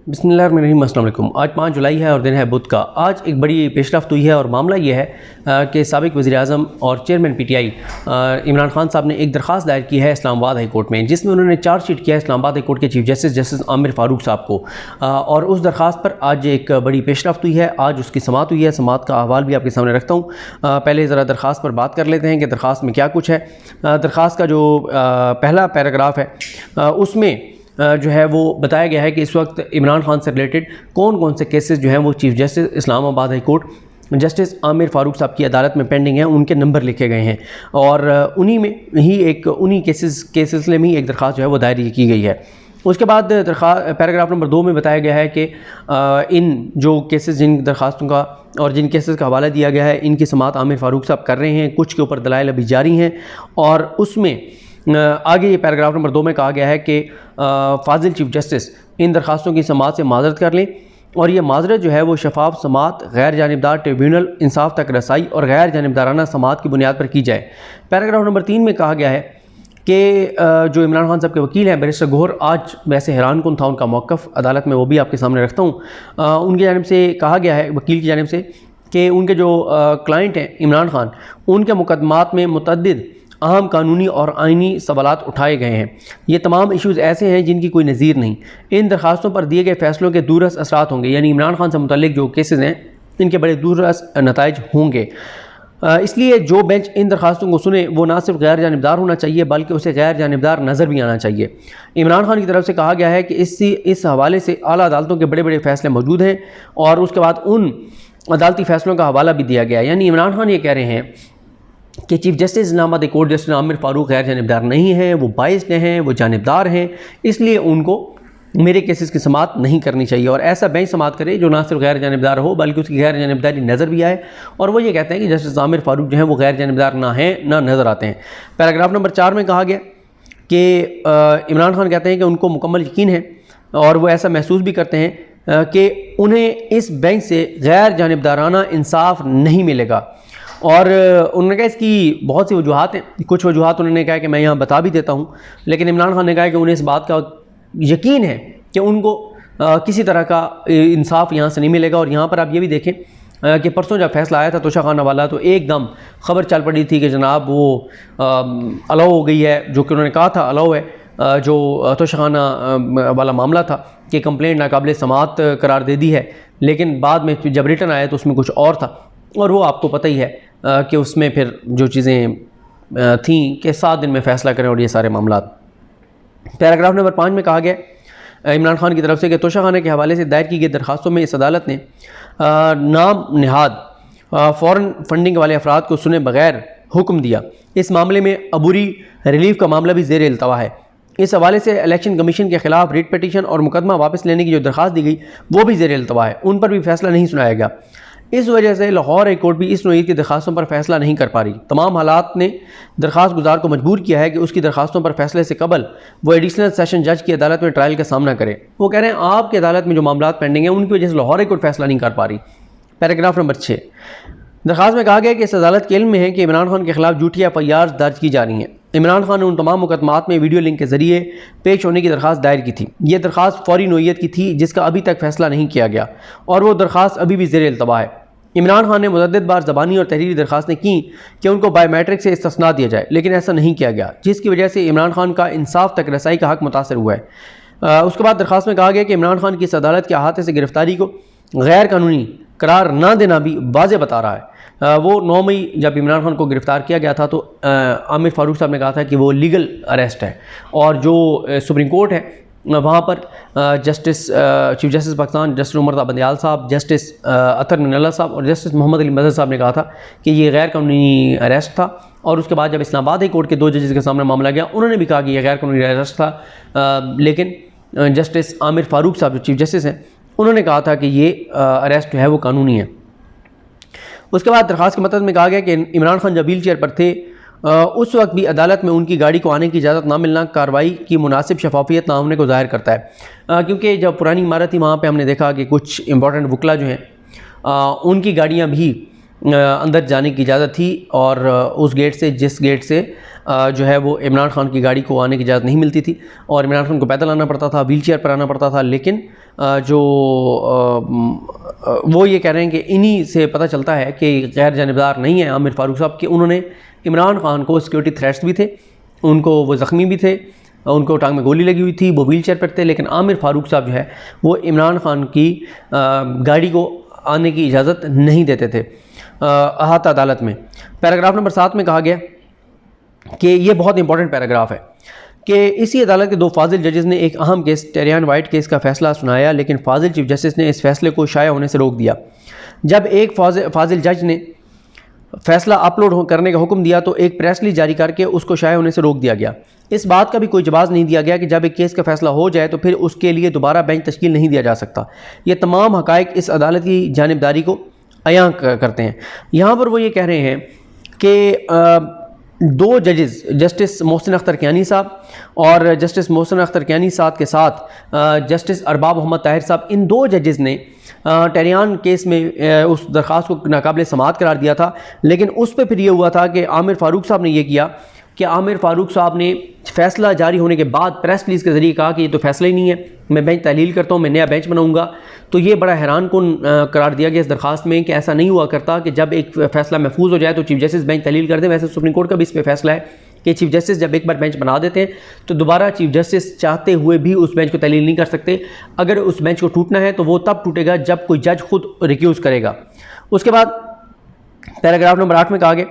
बिस्मिल्लाहिर्रहमानिर्रहीम। अस्सलाम वालेकुम। आज 5 जुलाई है और दिन है बुध का। आज एक बड़ी पेशरफ्त हुई है और मामला ये है कि साबिक वज़ीर-ए-आज़म और चेयरमैन PTI इमरान खान साहब ने एक दरख्वास्त दायर की है इस्लामाबाद हाई कोर्ट में, जिसमें उन्होंने चार्जशीट किया है इस्लामाबाद हाई कोर्ट के चीफ जस्टिस आमिर फ़ारूक साहब को। और उस दरख्वास्त पर आज एक बड़ी पेशरफ्त हुई है। आज उसकी समाअत हुई है। समाअत का अहवाल भी आपके सामने रखता हूँ। पहले ज़रा दरख्वास्त पर बात कर लेते हैं कि दरख्वास्त में क्या कुछ है। दरख्वास्त का जो पहला पैराग्राफ है उसमें जो है वो बताया गया है कि इस वक्त इमरान खान से रिलेटेड कौन कौन से केसेस जो हैं वो chief justice Islamabad high court justice Aamir Farooq साहब की अदालत में पेंडिंग हैं, उनके नंबर लिखे गए हैं और उन्हीं के सिलसिले में ही एक दरख्वास्त जो है वो दायर की गई है। उसके बाद पैराग्राफ नंबर 2 में बताया गया है कि इन जो केसेस जिन दरख्वास्तों का और जिन केसेस का हवाला दिया गया है इनकी समाअत आमिर फ़ारूक साहब कर रहे हैं। कुछ के ऊपर दलाइल अभी जारी हैं और उसमें आगे ये पैराग्राफ नंबर 2 में कहा गया है कि फाजिल चीफ जस्टिस इन दरख्वास्तों की समाअत से माजरत कर लें और ये माजरत जो है वो शफाफ समाअत, गैर जानिबदार ट्रिब्यूनल, इंसाफ तक रसाई और गैर जानिबदाराना समाअत की बुनियाद पर की जाए। पैराग्राफ नंबर 3 में कहा गया है कि जो इमरान खान साहब के वकील हैं बैरिस्टर गोहर, आज वैसे हैरान कुन था उनका मौक़िफ़ अदालत में, वो भी आपके सामने रखता हूँ। उनकी जानिब से कहा गया है, वकील की जानिब से, कि उनके जो क्लाइंट हैं इमरान खान, उनके मुकदमात में मुतअद्दिद अहम कानूनी और आइनी सवालात उठाए गए हैं। ये तमाम इश्यूज़ ऐसे हैं जिनकी कोई नज़ीर नहीं। इन दरख्वास्तों पर दिए गए फ़ैसलों के दूररस असरात होंगे, यानी इमरान खान से मुतल्लिक जो केसेस हैं इनके बड़े दूररस नताइज होंगे। इसलिए जो बेंच इन दरख्वास्तों को सुने वो ना सिर्फ गैर जानिबदार होना चाहिए बल्कि उसे गैर जानिबदार नज़र भी आना चाहिए। इमरान खान की तरफ से कहा गया है कि इस हवाले से आला अदालतों के बड़े बड़े फ़ैसले मौजूद हैं और उसके बाद उन अदालती फ़ैसलों का हवाला भी दिया गया है। यानी इमरान खान ये कह रहे हैं कि chief justice Islamabad high court justice Aamir Farooq गैर जानिबदार नहीं हैं, वो बाइस्ड हैं, वो जानिबदार हैं, इसलिए उनको मेरे केसेस की समाअत नहीं करनी चाहिए और ऐसा बेंच समाअत करे जो ना सिर्फ गैर जानिबदार हो बल्कि उसकी गैर जानिबदारी नज़र भी आए। और वो ये कहते हैं कि जस्टिस आमिर फ़ारूक जो हैं वो गैर जानिबदार ना हैं ना नज़र आते हैं। पैराग्राफ नंबर 4 में कहा गया कि इमरान खान कहते हैं कि उनको मुकम्मल यकीन है और वो ऐसा महसूस भी करते हैं कि उन्हें इस बेंच से गैर जानिबदाराना इंसाफ नहीं मिलेगा। और उन्होंने कहा इसकी बहुत सी वजूहात हैं। कुछ वजूहात उन्होंने कहा कि मैं यहाँ बता भी देता हूँ, लेकिन इमरान खान ने कहा कि उन्हें इस बात का यकीन है कि उनको किसी तरह का इंसाफ यहाँ से नहीं मिलेगा। और यहाँ पर आप ये भी देखें कि परसों जब फैसला आया था तोशाखाना वाला, तो एकदम खबर चल पड़ी थी कि जनाब वो अलाउ हो गई है, जो कि उन्होंने कहा था अलाउ है, जो तोशाखाना वाला मामला था कि कंप्लेंट नाकाबिल समाअत करार दे दी है। लेकिन बाद में जब रिटर्न आया तो उसमें कुछ और था और वो आपको पता ही है कि उसमें फिर जो चीज़ें थीं कि 7 दिन में फ़ैसला करें और ये सारे मामला। पैराग्राफ नंबर 5 में कहा गया इमरान खान की तरफ से कि तोशाखाना के हवाले से दायर की गई दरख्वास्तों में इस अदालत ने नाम नहाद फ़ौरन फंडिंग वाले अफराद को सुने बगैर हुक्म दिया। इस मामले में अबूरी रिलीफ का मामला भी ज़ेर इल्तवा है। इस हवाले से इलेक्शन कमीशन के ख़िलाफ़ रिट पटिशन और मुकदमा वापस लेने की जो दरख्वास्त दी गई वो भी ज़ेर इल्तवा है, उन पर भी फ़ैसला नहीं सुनाया गया। इस वजह से लाहौर हाई कोर्ट भी इस नोईद की दरख्वास्तों पर फ़ैसला नहीं कर पा रही। तमाम हालात ने दरख्वास्त गुजार को मजबूर किया है कि उसकी दरख्वास्तों पर फ़ैसले से कबल वो एडिशनल सेशन जज की अदालत में ट्रायल का सामना करे। वो कह रहे हैं आपकी अदालत में जो मामला पेंडिंग हैं उनकी वजह से लाहौर हाई कोर्ट फ़ैसला नहीं कर पा रही। पैराग्राफ नंबर 6 दरख्वास्त में कहा गया कि इस अदालत के इल्म में है कि इमरान खान के खिलाफ झूठी FIR दर्ज की जा रही हैं। इमरान खान ने उन तमाम मुकदमात में वीडियो लिंक के ज़रिए पेश होने की दरख्वास्त दायर की थी। ये दरख्वास्त फौरी नोयत की थी जिसका अभी तक फ़ैसला नहीं किया गया और वो दरख्वास्त अभी भी ज़ेर इल्तवा है। इमरान खान ने मुतअद्दिद बार ज़बानी और तहरीरी दरख्वास्तें की कि उनको बायोमेट्रिक से इस्तिस्ना दिया जाए, लेकिन ऐसा नहीं किया गया, जिसकी वजह से इमरान खान का इंसाफ तक रसाई का हक़ मुतासर हुआ है। उसके बाद दरख्वास्त में कहा गया कि इमरान खान की इस अदालत के अहाते से गिरफ्तारी को गैर कानूनी करार ना देना भी वाज़ेह बता रहा है। वो 9 मई जब इमरान खान को गिरफ़्तार किया गया था तो आमिर फ़ारूक साहब ने कहा था कि वो लीगल अरेस्ट है और जो सुप्रीम कोर्ट है वहाँ पर chief justice Pakistan justice Umar Bandial साहब, जस्टिस अतर नल्ला साहब और जस्टिस मोहम्मद अली मजहर साहब ने कहा था कि ये गैर कानूनी अरेस्ट था। और उसके बाद जब इस्लामाबाद हाई कोर्ट के 2 जजेस के सामने मामला गया, उन्होंने भी कहा कि यह गैर कानूनी अरेस्ट था, लेकिन जस्टिस आमिर फ़ारूक साहब जो चीफ जस्टिस हैं उन्होंने कहा था कि ये अरेस्ट जो है वो कानूनी है। उसके बाद दरख्वास्त के मतलब में कहा गया कि इमरान खान जब व्हील चेयर पर थे उस वक्त भी अदालत में उनकी गाड़ी को आने की इजाज़त ना मिलना कार्रवाई की मुनासिब शफाफियत ना होने को ज़ाहिर करता है, क्योंकि जब पुरानी इमारत थी वहाँ पे हमने देखा कि कुछ इंपॉर्टेंट वकला जो हैं उनकी गाड़ियाँ भी अंदर जाने की इजाज़त थी और उस गेट से जिस गेट से जो है वो इमरान खान की गाड़ी को आने की इजाज़त नहीं मिलती थी और इमरान खान को पैदल आना पड़ता था, व्हील चेयर पर आना पड़ता था। लेकिन जो वो ये कह रहे हैं कि इन्हीं से पता चलता है कि गैर जानिबदार नहीं है आमिर फ़ारूक साहब, कि उन्होंने इमरान खान को सिक्योरिटी थ्रेट्स भी थे, उनको वो ज़ख्मी भी थे, उनको टांग में गोली लगी हुई थी, वो व्हील चेयर पर थे, लेकिन आमिर फ़ारूक साहब जो है वो इमरान खान की गाड़ी को आने की इजाज़त नहीं देते थे अहाता अदालत में। पैराग्राफ नंबर 7 में कहा गया कि ये बहुत इंपॉर्टेंट पैराग्राफ है कि इसी अदालत के 2 फाजिल जजेस ने एक अहम केस टेरियान वाइट केस का फ़ैसला सुनाया, लेकिन फाजिल चीफ जस्टिस ने इस फैसले को शाया होने से रोक दिया। जब एक फाजिल जज ने फैसला अपलोड करने का हुक्म दिया तो एक प्रेस रिलीज जारी करके उसको शाया होने से रोक दिया गया। इस बात का भी कोई जवाब नहीं दिया गया कि जब एक केस का फैसला हो जाए तो फिर उसके लिए दोबारा बेंच तश्कील नहीं दिया जा सकता। ये तमाम हक़ाइक़ इस अदालत की जानिबदारी को अयां करते हैं। यहाँ पर वो ये कह रहे हैं कि 2 जजेस जस्टिस मोहसिन अख्तर कियानी साहब और जस्टिस मोहसिन अख्तर कियानी साहब के साथ जस्टिस अरबाब मोहम्मद ताहिर साहब, इन 2 जजेस ने टेरियान केस में उस दरख्वास्त को नाकाबिल समाअत करार दिया था। लेकिन उस पर फिर ये हुआ था कि आमिर फ़ारूक साहब ने ये किया कि आमिर फ़ारूक साहब ने फ़ैसला जारी होने के बाद प्रेस रिलीज़ के ज़रिए कहा कि ये तो फ़ैसला ही नहीं है, मैं बेंच तहलील करता हूँ, मैं नया बेंच बनाऊँगा। तो ये बड़ा हैरान कुन करार दिया गया इस दरख्वास्त में कि ऐसा नहीं हुआ करता कि जब एक फ़ैसला महफूज हो जाए तो चीफ जस्टिस बेंच तहलील कर दें। वैसे सुप्रीम कोर्ट का भी इस पर फैसला है कि चीफ जस्टिस जब एक बार बेंच बना देते हैं तो दोबारा चीफ जस्टिस चाहते हुए भी उस बेंच को तहलील नहीं कर सकते। अगर उस बेंच को टूटना है तो वो तब टूटेगा जब कोई जज खुद रिक्यूज़ करेगा। उसके बाद पैराग्राफ नंबर 8 में कहा गया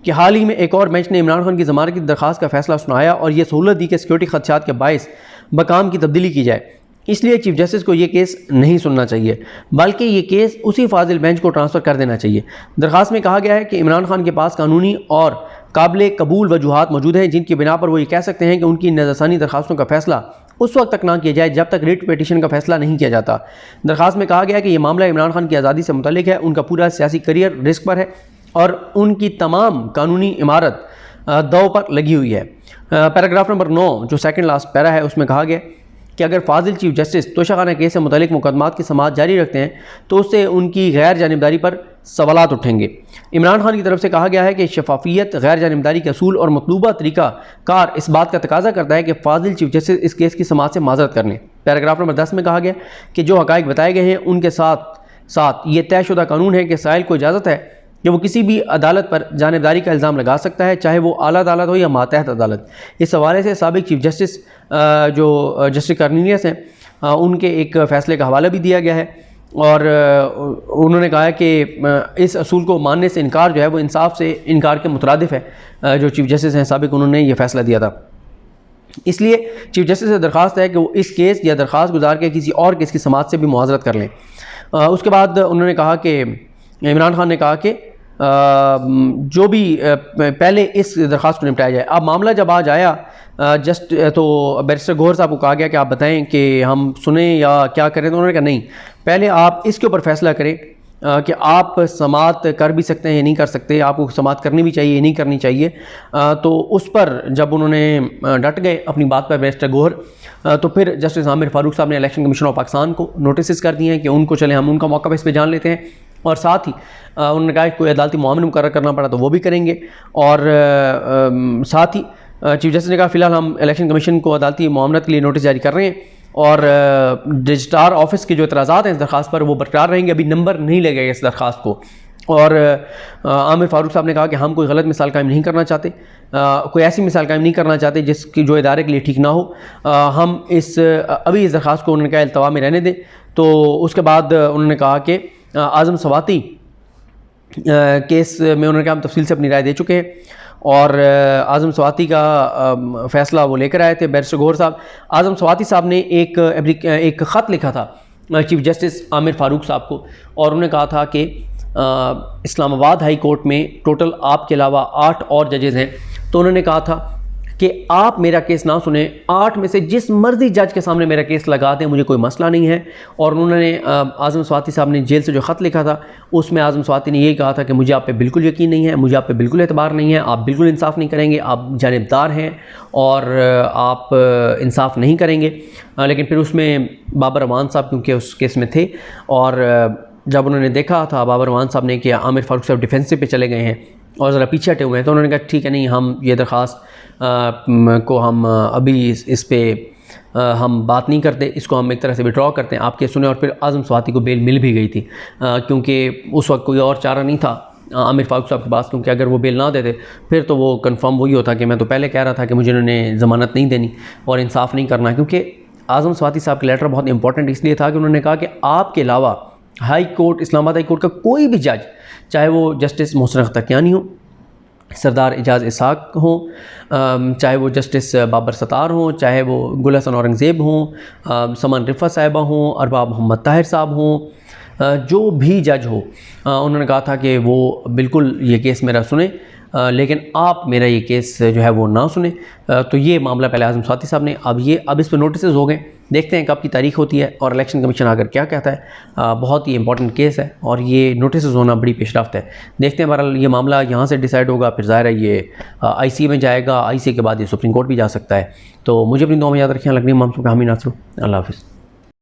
कि हाल ही में एक और बेंच ने इमरान खान की ज़मानत की दरख्वास्त का फैसला सुनाया और ये सहूलत दी कि सिक्योरिटी खदशात के बायस मकाम की तब्दीली की जाए, इसलिए चीफ जस्टिस को ये केस नहीं सुनना चाहिए बल्कि ये केस उसी फाजिल बेंच को ट्रांसफ़र कर देना चाहिए। दरख्वास्त में कहा गया है कि इमरान खान के पास कानूनी और काबिल कबूल वजूहात मौजूद हैं जिनकी बिना पर वो ये कह सकते हैं कि उनकी नज़रसानी दरख्वास्तों का फैसला उस वक्त तक ना किया जाए जब तक रिट पिटीशन का फैसला नहीं किया जाता। दरख्वास्त में कहा गया है कि यह मामला इमरान खान की आज़ादी से मुतल्लिक है, उनका पूरा सियासी करियर रिस्क पर है और उनकी तमाम कानूनी इमारत दाव पर लगी हुई है। पैराग्राफ नंबर 9 जो सेकंड लास्ट पैरा है उसमें कहा गया कि अगर फाजिल चीफ जस्टिस तोशाखाना केस से मुतल्लिक मुकदमात की समाअत जारी रखते हैं तो उससे उनकी गैर जानिबदारी पर सवालात उठेंगे। इमरान खान की तरफ से कहा गया है कि शफाफियत, गैर जानिबदारी के असूल और मतलूबा तरीका कार इस बात का तकाजा करता है कि फाजिल चीफ जस्टिस इस केस की समाअत से माजरत कर लें। पैराग्राफ नंबर 10 में कहा गया कि जो हक़ाइक़ बताए गए हैं उनके साथ साथ ये तयशुदा कानून है कि साइल को इजाज़त है कि वो किसी भी अदालत पर जानिबदारी का इल्ज़ाम लगा सकता है, चाहे वो आला अदालत हो या मातहत अदालत। इस हवाले से साबिक चीफ जस्टिस जो जस्टिस कार्निलियस हैं उनके एक फ़ैसले का हवाला भी दिया गया है और उन्होंने कहा है कि इस असूल को मानने से इनकार जो है वो इंसाफ से इनकार के मुतरादिफ है। जो चीफ जस्टिस हैं साबिक, उन्होंने ये फ़ैसला दिया था। इसलिए चीफ जस्टिस से दरख्वास्त है कि वो इस केस या दरख्वास्त गुजार के किसी और केस की समाअत से भी मुआज़रत कर लें। उसके बाद उन्होंने कहा कि इमरान खान ने कहा कि जो भी पहले इस दरख्वास्त को निपटाया जाए। अब मामला जब आज आया तो बैरिस्टर गौहर साहब को कहा गया कि आप बताएं कि हम सुने या क्या करें, तो उन्होंने कहा नहीं, पहले आप इसके ऊपर फैसला करें कि आप समाअत कर भी सकते हैं या नहीं कर सकते, आपको समाअत करनी भी चाहिए या नहीं करनी चाहिए। तो उस पर जब उन्होंने डट गए अपनी बात पर बैरिस्टर गौहर, तो फिर जस्टिस आमिर फ़ारूक साहब ने इलेक्शन कमीशन ऑफ पाकिस्तान को नोटिस कर दिए हैं कि उनको चले हम उनका मौक़िफ़ इस पर जान लेते हैं और साथ ही उन्होंने कहा कि कोई अदालती मामला मुकर्रर करना पड़ा तो वो भी करेंगे। और साथ ही चीफ जस्टिस ने कहा फ़िलहाल हम इलेक्शन कमीशन को अदालती मामलात के लिए नोटिस जारी कर रहे हैं और रजिस्ट्रार ऑफिस के जो एतराज़ात हैं इस दरख्वास्त पर वो बरकरार रहेंगे, अभी नंबर नहीं लगेगा इस दरख्वास्त को। और आमिर फ़ारूक साहब ने कहा कि हम कोई गलत मिसाल कायम नहीं करना चाहते, कोई ऐसी मिसाल कायम नहीं करना चाहते जिसकी जो इदारे के लिए ठीक ना हो। हम अभी इस दरख्वास्त को उन्होंने कहा इल्तवा में रहने दें। तो उसके बाद उन्होंने कहा कि आज़म सवाती केस में उन्होंने कहा हम तफसील से अपनी राय दे चुके हैं और आज़म सवाती का फ़ैसला वो लेकर आए थे बैरिस्टर गौहर साहब। आज़म सवाती साहब ने एक ख़त लिखा था चीफ जस्टिस आमिर फ़ारूक साहब को और उन्होंने कहा था कि इस्लामाबाद हाई कोर्ट में टोटल आपके अलावा 8 और जजेज़ हैं, तो उन्होंने कहा था कि आप मेरा केस ना सुने, 8 में से जिस मर्जी जज के सामने मेरा केस लगा दें, मुझे कोई मसला नहीं है। और उन्होंने आज़म सवाती साहब ने जेल से जो ख़त लिखा था उसमें आज़म सवाती ने यही कहा था कि मुझे आप पे बिल्कुल यकीन नहीं है, मुझे आप पे बिल्कुल एतबार नहीं है, आप बिल्कुल इंसाफ नहीं करेंगे, आप जानिबदार हैं और आप इंसाफ नहीं करेंगे। लेकिन फिर उसमें बाबर अमान साहब क्योंकि उस केस में थे और जब उन्होंने देखा था बाबर अमान साहब ने कि आमिर फ़ारूक साहब डिफेंसिव पे चले गए हैं और ज़रा पीछे हटे हुए हैं, तो उन्होंने कहा ठीक है, नहीं, हम ये दरख्वास्त को हम अभी इस पे हम बात नहीं करते, इसको हम एक तरह से विड्रॉ करते हैं। आप केस सुने और फिर आज़म स्वाति को बेल मिल भी गई थी, क्योंकि उस वक्त कोई और चारा नहीं था आमिर फारूक साहब के पास, क्योंकि अगर वो बेल ना देते फिर तो वो कंफर्म वही होता कि मैं तो पहले कह रहा था कि मुझे इन्होंने ज़मानत नहीं देनी और इंसाफ नहीं करना। क्योंकि आज़म स्वाति साहब का लेटर बहुत इंपॉर्टेंट इसलिए था कि उन्होंने कहा कि आपके अलावा high court, Islamabad high court का कोई भी जज, चाहे वो जस्टिस मोहसिन अख्तर कियानी हो, सरदार एजाज़ इसाक हों, चाहे वो जस्टिस बाबर सत्तार हों, चाहे वो गुल हसन औरंगज़ेब हों, समान रिफ़त साहिबा हों, अरबाब मोहम्मद ताहिर साहब हों, जो भी जज हो, उन्होंने कहा था कि वो बिल्कुल ये केस मेरा सुने, लेकिन आप मेरा ये केस जो है वो ना सुने। तो ये मामला पहले आज़म स्वाति साहब ने, अब इस पर नोटिस हो गए, देखते हैं कब की तारीख होती है और इलेक्शन कमीशन आकर क्या कहता है। बहुत ही इंपॉर्टेंट केस है और ये नोटिस होना बड़ी पेशरफ्त है। देखते हैं बहरहाल ये मामला यहाँ से डिसाइड होगा, फिर ज़ाहिर है ये IC में जाएगा, IC के बाद ये सुप्रीम कोर्ट भी जा सकता है। तो मुझे अपनी दुआ में याद रखें। लगनी मामलों का हामी नासरू। अल्लाह हाफ़िज़।